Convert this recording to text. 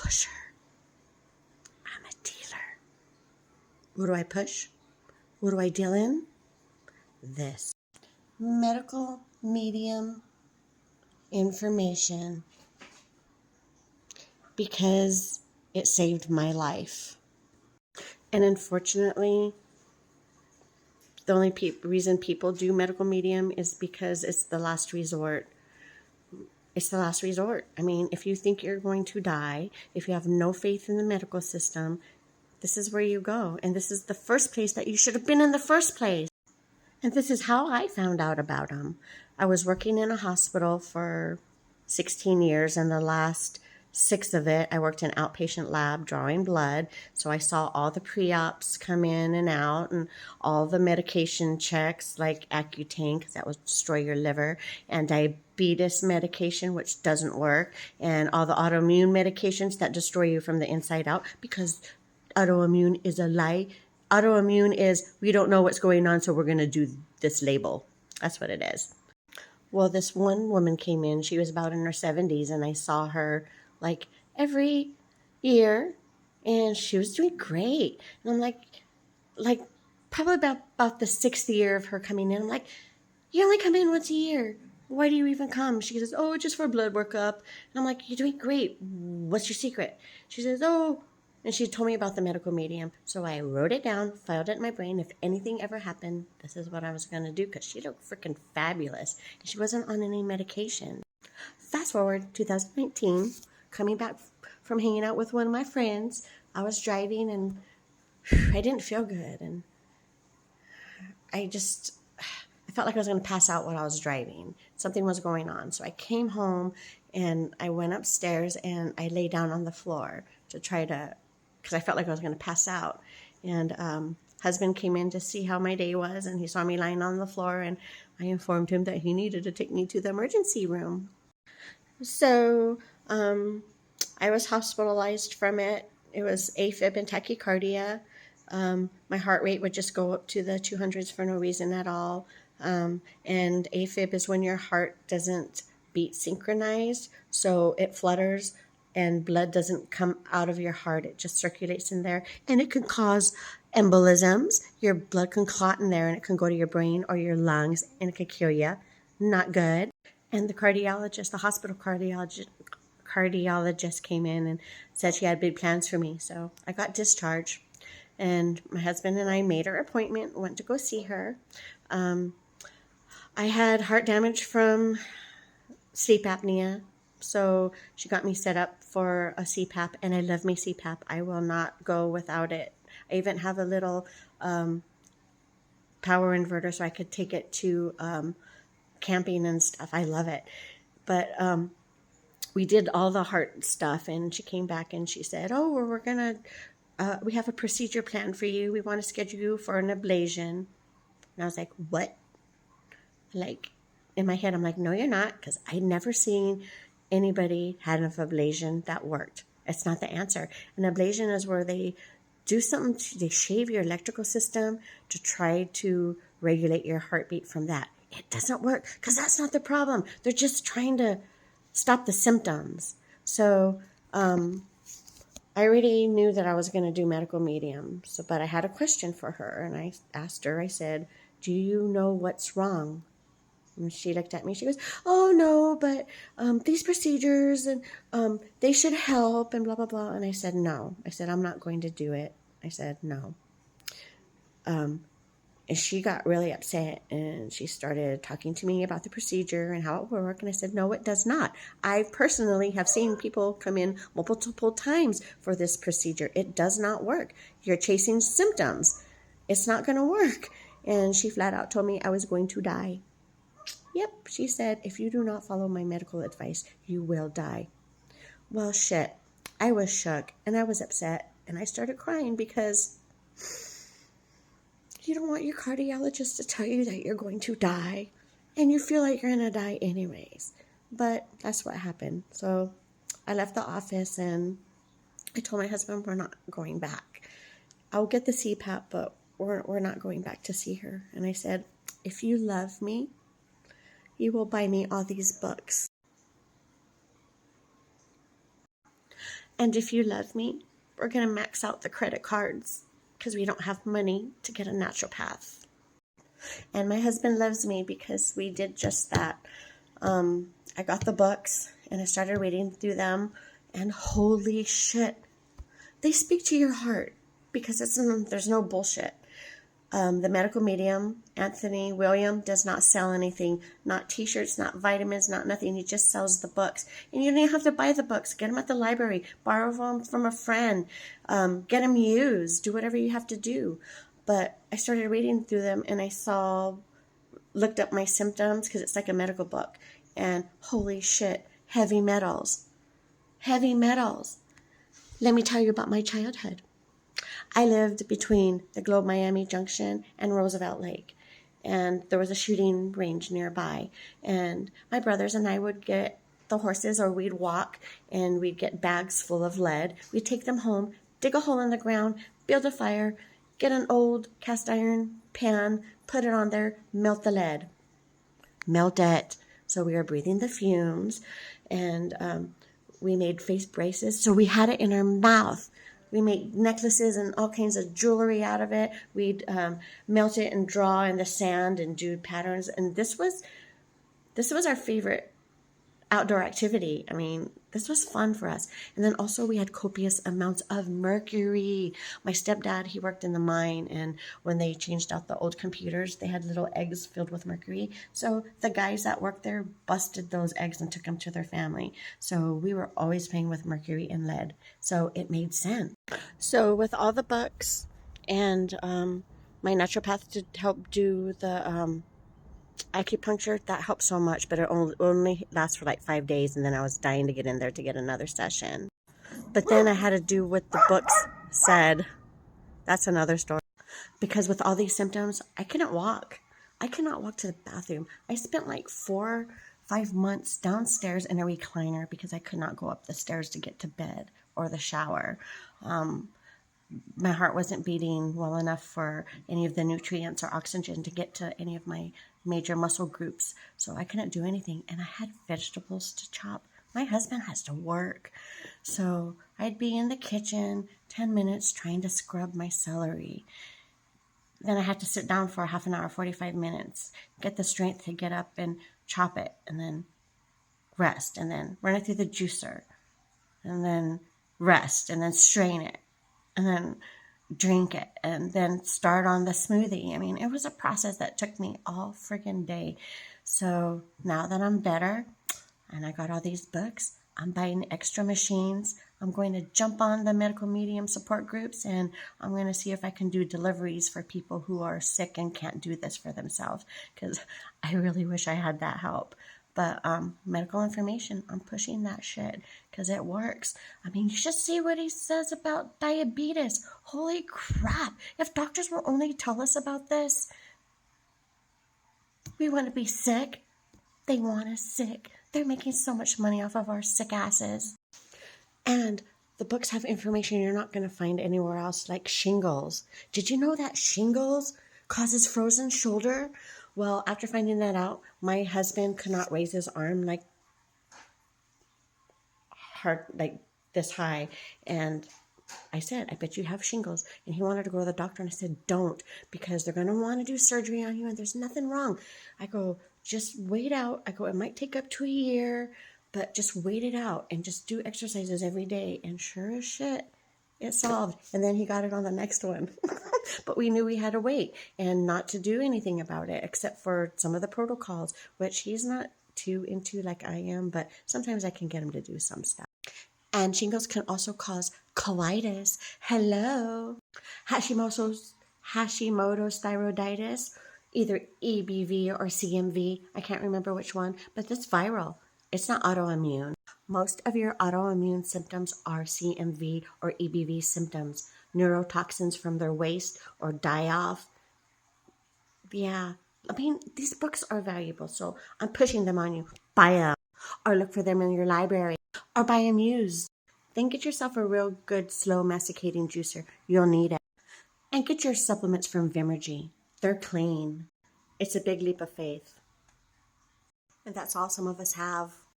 pusher. I'm a dealer. What do I push? What do I deal in? This. Medical medium information, because it saved my life. And unfortunately, the only reason people do medical medium is because it's the last resort. It's the last resort. I mean, if you think you're going to die, if you have no faith in the medical system, this is where you go. And this is the first place that you should have been in the first place. And this is how I found out about them. I was working in a hospital for 16 years, and the last 6 of it, I worked in outpatient lab drawing blood. So I saw all the pre-ops come in and out, and all the medication checks like Accutane, because that will destroy your liver, and diabetes medication, which doesn't work, and all the autoimmune medications that destroy you from the inside out, because autoimmune is a lie. Autoimmune is, we don't know what's going on, so we're going to do this label. That's what it is. Well, this one woman came in. She was about in her 70s, and I saw her like every year, and she was doing great. And I'm like probably about the 6th year of her coming in, I'm like, you only come in once a year. Why do you even come? She says, oh, just for a blood workup. And I'm like, you're doing great. What's your secret? She says, oh, and she told me about the medical medium. So I wrote it down, filed it in my brain. If anything ever happened, this is what I was going to do, because she looked freaking fabulous. And she wasn't on any medication. Fast forward 2019, coming back from hanging out with one of my friends. I was driving, and I didn't feel good. And I felt like I was going to pass out while I was driving. Something was going on. So I came home, and I went upstairs, and I lay down on the floor to try to, because I felt like I was going to pass out. And husband came in to see how my day was, and he saw me lying on the floor, and I informed him that he needed to take me to the emergency room. So I was hospitalized from it. It was AFib and tachycardia. My heart rate would just go up to the 200s for no reason at all. And AFib is when your heart doesn't beat synchronized, so it flutters and blood doesn't come out of your heart. It just circulates in there, and it can cause embolisms. Your blood can clot in there, and it can go to your brain or your lungs, and it can kill you. Not good. And the cardiologist, the hospital cardiologist came in and said she had big plans for me. So I got discharged, and my husband and I made our appointment, went to go see her. I had heart damage from sleep apnea, so she got me set up for a CPAP, and I love my CPAP. I will not go without it. I even have a little power inverter so I could take it to camping and stuff. I love it. But we did all the heart stuff, and she came back and she said, oh, we're going to, we have a procedure plan for you. We want to schedule you for an ablation. And I was like, what? Like, in my head, I'm like, no, you're not, because I'd never seen anybody had an ablation that worked. It's not the answer. An ablation is where they do something, they shave your electrical system to try to regulate your heartbeat from that. It doesn't work, because that's not the problem. They're just trying to stop the symptoms. So I already knew that I was going to do medical medium. So, but I had a question for her, and I asked her, I said, do you know what's wrong? And she looked at me, she goes, oh no, but these procedures, and they should help, and blah, blah, blah. And I said, no. I said, I'm not going to do it. I said, no. And she got really upset, and she started talking to me about the procedure and how it would work. And I said, no, it does not. I personally have seen people come in multiple times for this procedure. It does not work. You're chasing symptoms. It's not going to work. And she flat out told me I was going to die. Yep, she said, if you do not follow my medical advice, you will die. Well, shit. I was shook, and I was upset, and I started crying, because you don't want your cardiologist to tell you that you're going to die, and you feel like you're going to die anyways. But that's what happened. So I left the office, and I told my husband we're not going back. I'll get the CPAP, but we're not going back to see her. And I said, if you love me, you will buy me all these books. And if you love me, we're going to max out the credit cards because we don't have money to get a naturopath. And my husband loves me because we did just that. I got the books and I started reading through them, and holy shit, they speak to your heart because there's no bullshit. The medical medium, Anthony William, does not sell anything, not t-shirts, not vitamins, not nothing. He just sells the books. And you don't even have to buy the books. Get them at the library, borrow them from a friend, get them used, do whatever you have to do. But I started reading through them and I looked up my symptoms because it's like a medical book. And holy shit, heavy metals. Heavy metals. Let me tell you about my childhood. I lived between the Globe Miami Junction and Roosevelt Lake, and there was a shooting range nearby. And my brothers and I would get the horses, or we'd walk, and we'd get bags full of lead. We'd take them home, dig a hole in the ground, build a fire, get an old cast iron pan, put it on there, melt the lead. Melt it. So we were breathing the fumes, and we made face braces. So we had it in our mouth. We made necklaces and all kinds of jewelry out of it. We'd melt it and draw in the sand and do patterns. And this was our favorite outdoor activity. I mean, this was fun for us. And then also we had copious amounts of mercury. My stepdad, he worked in the mine, and when they changed out the old computers, they had little eggs filled with mercury. So the guys that worked there busted those eggs and took them to their family. So we were always playing with mercury and lead. So it made sense. So with all the books and my naturopath to help do the acupuncture, that helped so much, but it only lasts for like 5 days, and then I was dying to get in there to get another session. But then I had to do what the books said. That's another story. Because with all these symptoms, I couldn't walk. I could not walk to the bathroom. I spent like 4-5 months downstairs in a recliner because I could not go up the stairs to get to bed or the shower. My heart wasn't beating well enough for any of the nutrients or oxygen to get to any of my major muscle groups. So I couldn't do anything. And I had vegetables to chop. My husband has to work. So I'd be in the kitchen 10 minutes trying to scrub my celery. Then I had to sit down for half an hour, 45 minutes, get the strength to get up and chop it, and then rest, and then run it through the juicer, and then rest, and then strain it, and then drink it, and then start on the smoothie. I mean, it was a process that took me all friggin' day. So now that I'm better and I got all these books, I'm buying extra machines. I'm going to jump on the medical medium support groups, and I'm going to see if I can do deliveries for people who are sick and can't do this for themselves, because I really wish I had that help. But medical information, I'm pushing that shit because it works. I mean, you should see what he says about diabetes. Holy crap. If doctors will only tell us about this, we want to be sick. They want us sick. They're making so much money off of our sick asses. And the books have information you're not going to find anywhere else, like shingles. Did you know that shingles causes frozen shoulder? Well, after finding that out, my husband could not raise his arm like this high. And I said, I bet you have shingles. And he wanted to go to the doctor. And I said, don't, because they're going to want to do surgery on you. And there's nothing wrong. I go, just wait out. I go, it might take up to a year, but just wait it out and just do exercises every day. And sure as shit, it solved. And then he got it on the next one. But we knew we had to wait and not to do anything about it, except for some of the protocols, which he's not too into like I am, but sometimes I can get him to do some stuff. And shingles can also cause colitis. Hello. Hashimoto's thyroiditis, either EBV or CMV. I can't remember which one, but that's viral. It's not autoimmune. Most of your autoimmune symptoms are CMV or EBV symptoms. Neurotoxins from their waste or die off. Yeah, I mean, these books are valuable, so I'm pushing them on you. Buy them, or look for them in your library, or buy them used. Then get yourself a real good slow masticating juicer. You'll need it. And get your supplements from Vimergy. They're clean. It's a big leap of faith. And that's all some of us have.